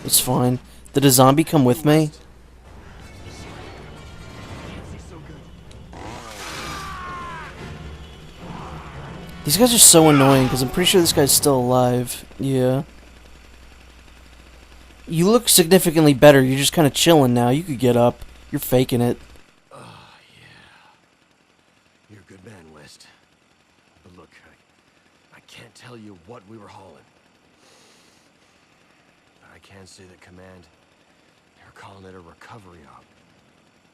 It's fine. Did a zombie come with me? These guys are so annoying, because I'm pretty sure this guy's still alive. Yeah. You look significantly better. You're just kind of chilling now. You could get up. You're faking it. Oh, yeah. You're a good man, West. But look, I can't tell you what we were hauling. But I can say that Command, they're calling it a recovery op.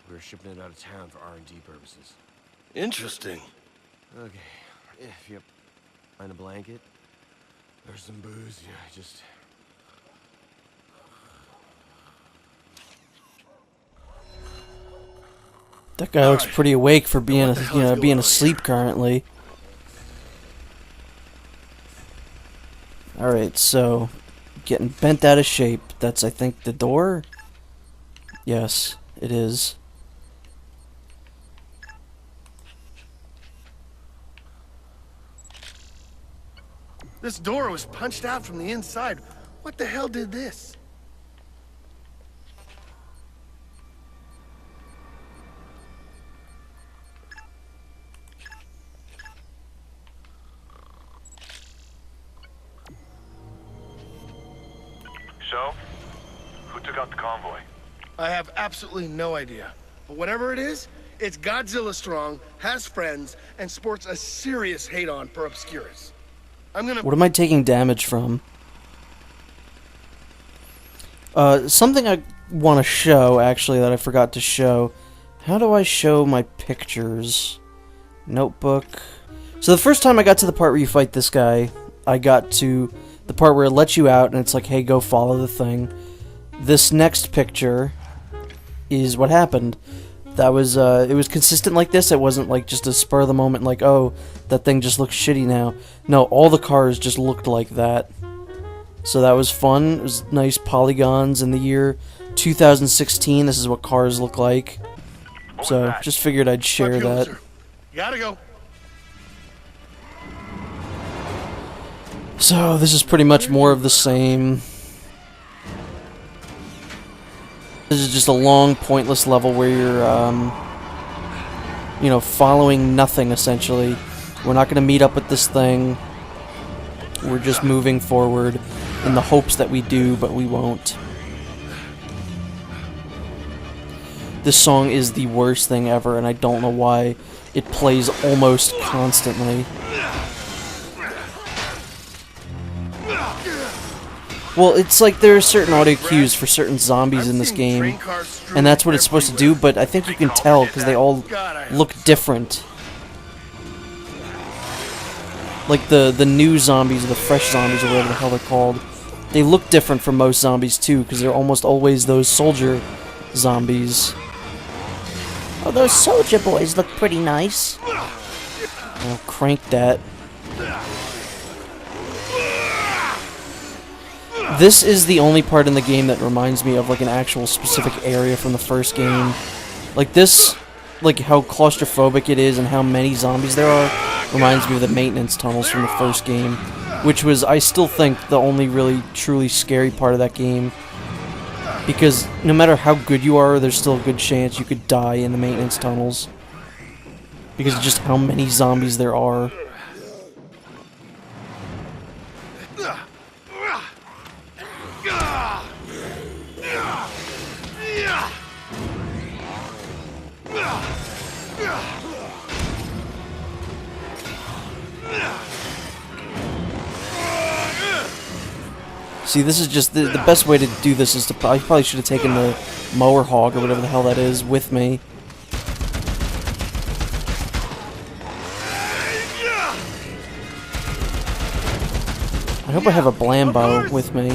We were shipping it out of town for R&D purposes. Interesting. Okay, if you find a blanket, there's some booze, yeah, just... That guy looks pretty awake for being, being asleep currently. Alright, so... Getting bent out of shape. That's, I think, the door? Yes, it is. This door was punched out from the inside. What the hell did this? So, who took out the convoy? I have absolutely no idea. But whatever it is, it's Godzilla strong, has friends, and sports a serious hate-on for Obscurus. I'm gonna... What am I taking damage from? Something I want to show, actually, that I forgot to show. How do I show my pictures? Notebook. So the first time I got to the part where you fight this guy, I got to the part where it lets you out, and it's like, hey, go follow the thing. This next picture is what happened. That was, it was consistent like this. It wasn't like just a spur of the moment, like, oh, that thing just looks shitty now. No, all the cars just looked like that. So that was fun. It was nice polygons in the year 2016. This is what cars look like. So, just figured I'd share that. You gotta go. So, this is pretty much more of the same. This is just a long, pointless level where you're, you know, following nothing, essentially. We're not going to meet up with this thing. We're just moving forward in the hopes that we do, but we won't. This song is the worst thing ever, and I don't know why. It plays almost constantly. Well, it's like there are certain audio cues for certain zombies in this game, and that's what it's supposed to do, but I think you can tell because they all look different. Like the new zombies, or the fresh zombies, or whatever the hell they're called. They look different from most zombies, too, because they're almost always those soldier zombies. Oh, those soldier boys look pretty nice. Oh, crank that. This is the only part in the game that reminds me of, like, an actual specific area from the first game. Like, this, like, how claustrophobic it is and how many zombies there are, reminds me of the maintenance tunnels from the first game. Which was, I still think, the only really, truly scary part of that game. Because no matter how good you are, there's still a good chance you could die in the maintenance tunnels. Because of just how many zombies there are. See, this is just the best way to do this is to I probably should have taken the mower hog or whatever the hell that is with me. I hope I have a Blambo with me.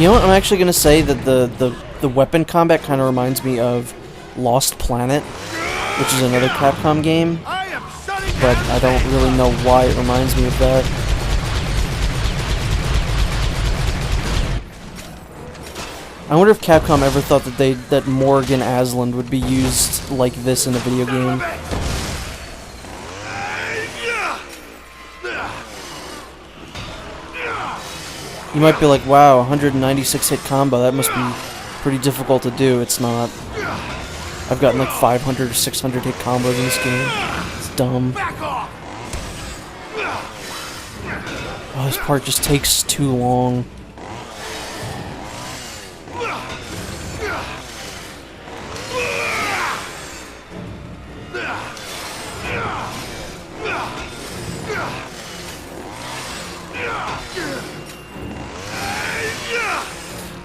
You know what? I'm actually gonna say that the weapon combat kind of reminds me of Lost Planet, which is another Capcom game. But I don't really know why it reminds me of that. I wonder if Capcom ever thought that Morgan Aslan would be used like this in a video game. You might be like, wow, 196 hit combo, that must be pretty difficult to do. It's not. I've gotten like 500 or 600 hit combos in this game. It's dumb. Oh, this part just takes too long.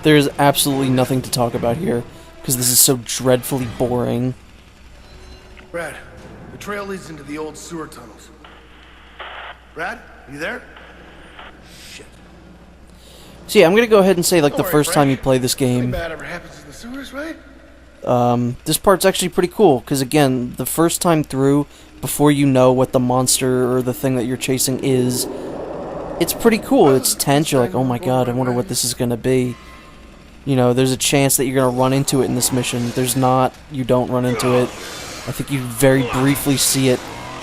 There's absolutely nothing to talk about here, because this is so dreadfully boring. Brad, the trail leads into the old sewer tunnels. Brad, you there? Shit. So yeah, I'm gonna go ahead and say, like, Don't the worry, first time Frank. you play this Nothing game, bad ever happens in the sewers, right? this part's actually pretty cool, because again, the first time through, before you know what the monster or the thing that you're chasing is, it's pretty cool. It's tense. You're like, oh my god, I wonder what this is gonna be. You know, there's a chance that you're gonna run into it in this mission. There's not. You don't run into it. I think you very briefly see it.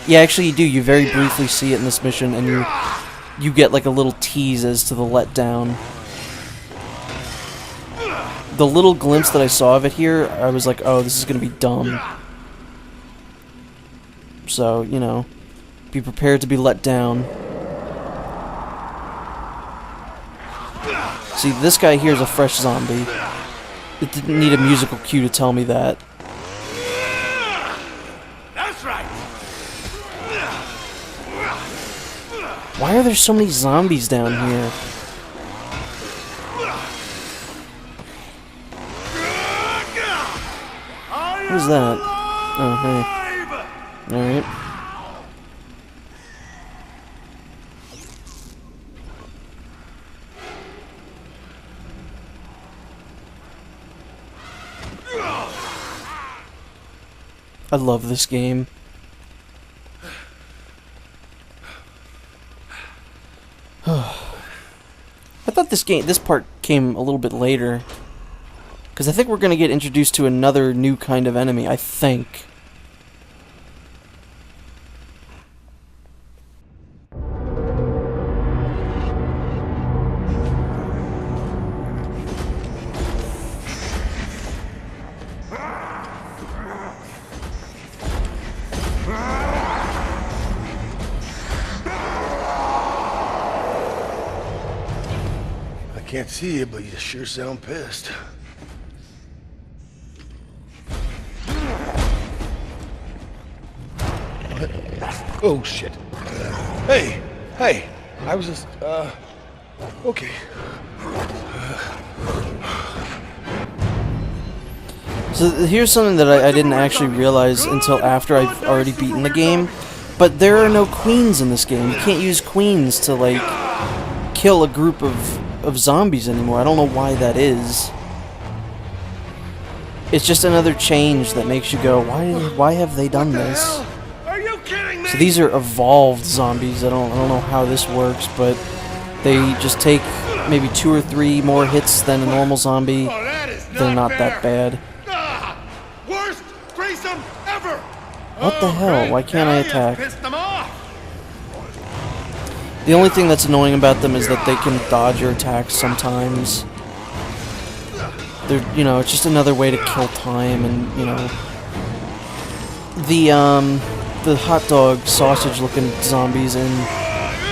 Yeah, actually you do. You very briefly see it in this mission, and you get like a little tease as to the letdown. The little glimpse that I saw of it here, I was like, oh, this is gonna be dumb. So, you know, be prepared to be let down. See, this guy here is a fresh zombie. It didn't need a musical cue to tell me that. That's right. Why are there so many zombies down here? What is that? Oh, hey. Alright. I love this game. I thought this part came a little bit later. Because I think we're going to get introduced to another new kind of enemy, I think. I can't see you, but you sure sound pissed. What? Oh, shit. Hey, hey, I was just, okay. So here's something that I didn't actually realize until after I've already beaten the game. But there are no queens in this game. You can't use queens to, like, kill a group of zombies anymore. I don't know why that is. It's just another change that makes you go, why have they done this? Are you kidding me? So these are evolved zombies. I don't know how this works, but they just take maybe 2 or 3 more hits than a normal zombie. Oh, that is They're not that bad. Ah, worst threesome ever. What the hell? Why can't I attack? Pissed them off. The only thing that's annoying about them is that they can dodge your attacks sometimes. They're, you know, it's just another way to kill time, and, you know, the hot dog sausage looking zombies in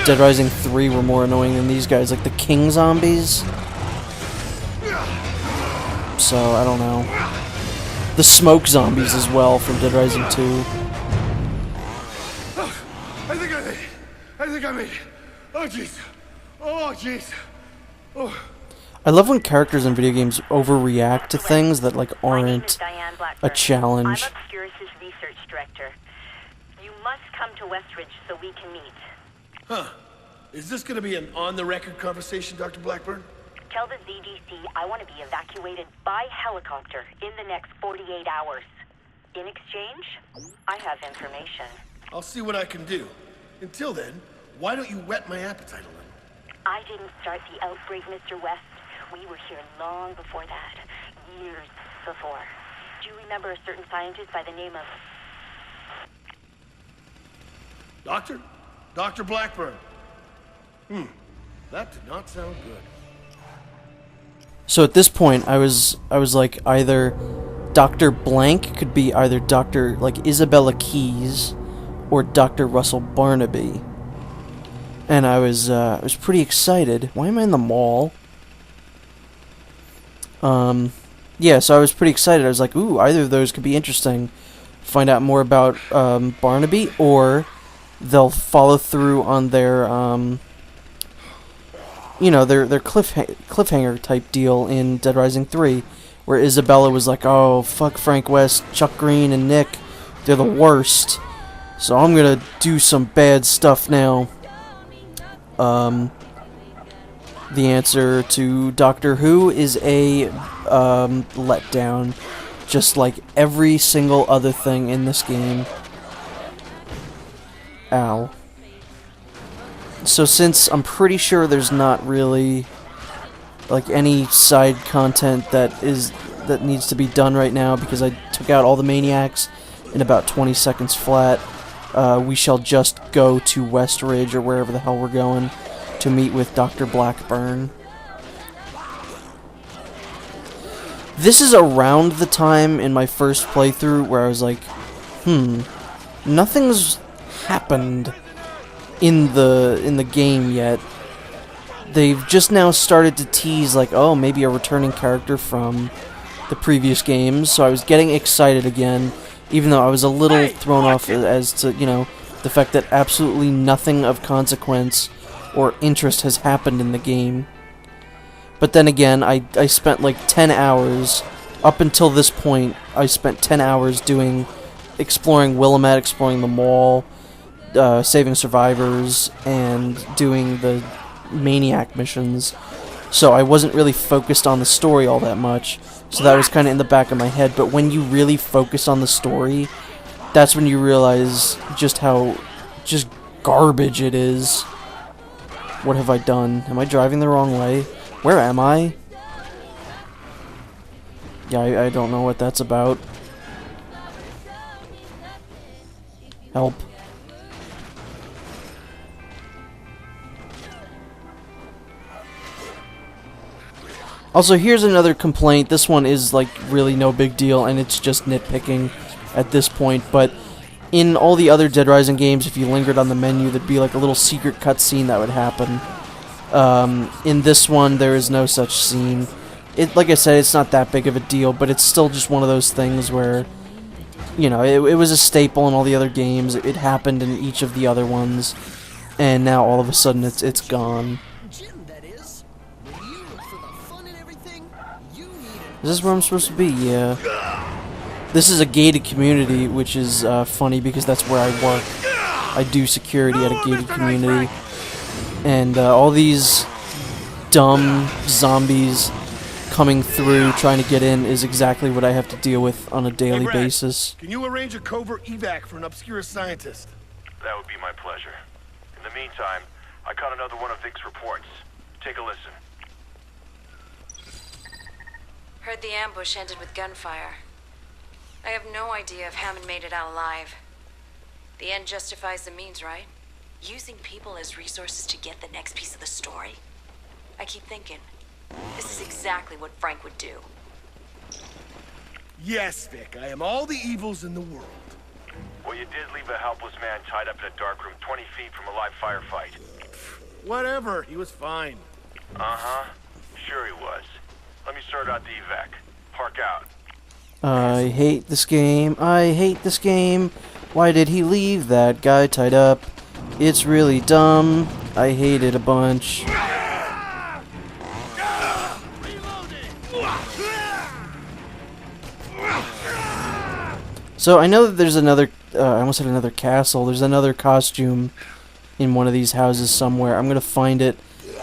Dead Rising 3 were more annoying than these guys, like the king zombies. So, I don't know. The smoke zombies as well from Dead Rising 2. I think I made it. Oh, jeez. Oh, jeez. Oh. I love when characters in video games overreact to things that, like, aren't a challenge. I'm Obscurus' research director. You must come to Westridge so we can meet. Huh. Is this going to be an on-the-record conversation, Dr. Blackburn? Tell the ZDC I want to be evacuated by helicopter in the next 48 hours. In exchange, I have information. I'll see what I can do. Until then, why don't you whet my appetite a little? I didn't start the outbreak, Mr. West. We were here long before that. Years before. Do you remember a certain scientist by the name of... Doctor? Dr. Blackburn. That did not sound good. So at this point, I was like, either Dr. Blank could be either Dr. like Isabella Keys or Dr. Russell Barnaby. And I was pretty excited. Why am I in the mall? Yeah, so I was pretty excited. I was like, ooh, either of those could be interesting. Find out more about Barnaby, or they'll follow through on their you know, their cliffhanger type deal in Dead Rising 3, where Isabella was like, oh, fuck Frank West, Chuck Green, and Nick, they're the worst, so I'm gonna do some bad stuff now. The answer to Doctor Who is a letdown, just like every single other thing in this game. Ow. So since I'm pretty sure there's not really like any side content that needs to be done right now, because I took out all the maniacs in about 20 seconds flat, we shall just go to West Ridge or wherever the hell we're going to meet with Dr. Blackburn. This is around the time in my first playthrough where I was like, nothing's happened in the game yet. They've just now started to tease like, oh, maybe a returning character from the previous games, so I was getting excited again, even though I was a little thrown off as to, you know, the fact that absolutely nothing of consequence or interest has happened in the game. But then again, I spent like 10 hours, up until this point, I spent 10 hours exploring Willamette, exploring the mall, saving survivors, and doing the maniac missions. So I wasn't really focused on the story all that much, so that was kind of in the back of my head. But when you really focus on the story, that's when you realize just how just garbage it is. What have I done? Am I driving the wrong way? Where am I? Yeah, I don't know what that's about. Help. Also, here's another complaint. This one is, like, really no big deal, and it's just nitpicking at this point, but in all the other Dead Rising games, if you lingered on the menu, there'd be, like, a little secret cutscene that would happen. In this one, there is no such scene. Like I said, it's not that big of a deal, but it's still just one of those things where, you know, it was a staple in all the other games. It happened in each of the other ones, and now all of a sudden it's gone. Is this where I'm supposed to be? Yeah. This is a gated community, which is funny because that's where I work. I do security at a gated community. And all these dumb zombies coming through trying to get in is exactly what I have to deal with on a daily basis. Can you arrange a covert evac for an obscure scientist? That would be my pleasure. In the meantime, I caught another one of Vic's reports. Take a listen. Heard the ambush ended with gunfire. I have no idea if Hammond made it out alive. The end justifies the means, right? Using people as resources to get the next piece of the story? I keep thinking, this is exactly what Frank would do. Yes, Vic, I am all the evils in the world. Well, you did leave a helpless man tied up in a dark room 20 feet from a live firefight. Whatever, he was fine. Uh-huh. Sure he was. Let me sort out the evac. Park out. I hate this game. I hate this game. Why did he leave that guy tied up? It's really dumb. I hate it a bunch. So I know that there's another, I almost said another castle. There's another costume in one of these houses somewhere. I'm gonna find it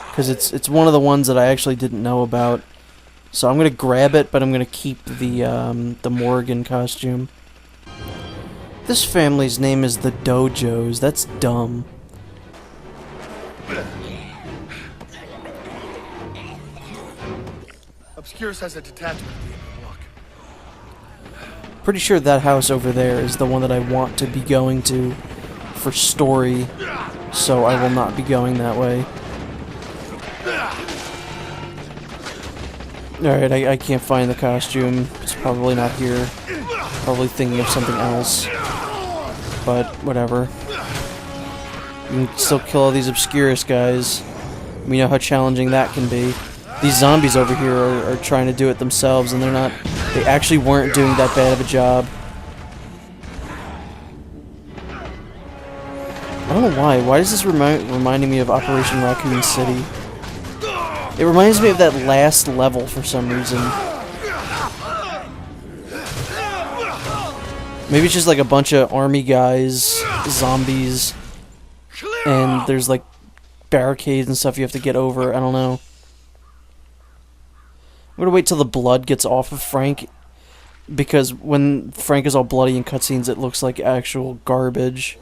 because it's one of the ones that I actually didn't know about. So I'm gonna grab it, but I'm gonna keep the Morgan costume. This family's name is the Dojos. That's dumb. Obscurus has a detachment at the end of the block. Pretty sure that house over there is the one that I want to be going to for story, so I will not be going that way. Alright, I can't find the costume. It's probably not here. Probably thinking of something else. But, whatever. You can still kill all these Obscurus guys. We know how challenging that can be. These zombies over here are trying to do it themselves, and they're not... They actually weren't doing that bad of a job. I don't know why. Why is this reminding me of Operation Raccoon City? It reminds me of that last level for some reason. Maybe it's just like a bunch of army guys, zombies, and there's like barricades and stuff you have to get over. I don't know. I'm gonna wait till the blood gets off of Frank, because when Frank is all bloody in cutscenes, it looks like actual garbage.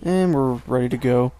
And we're ready to go.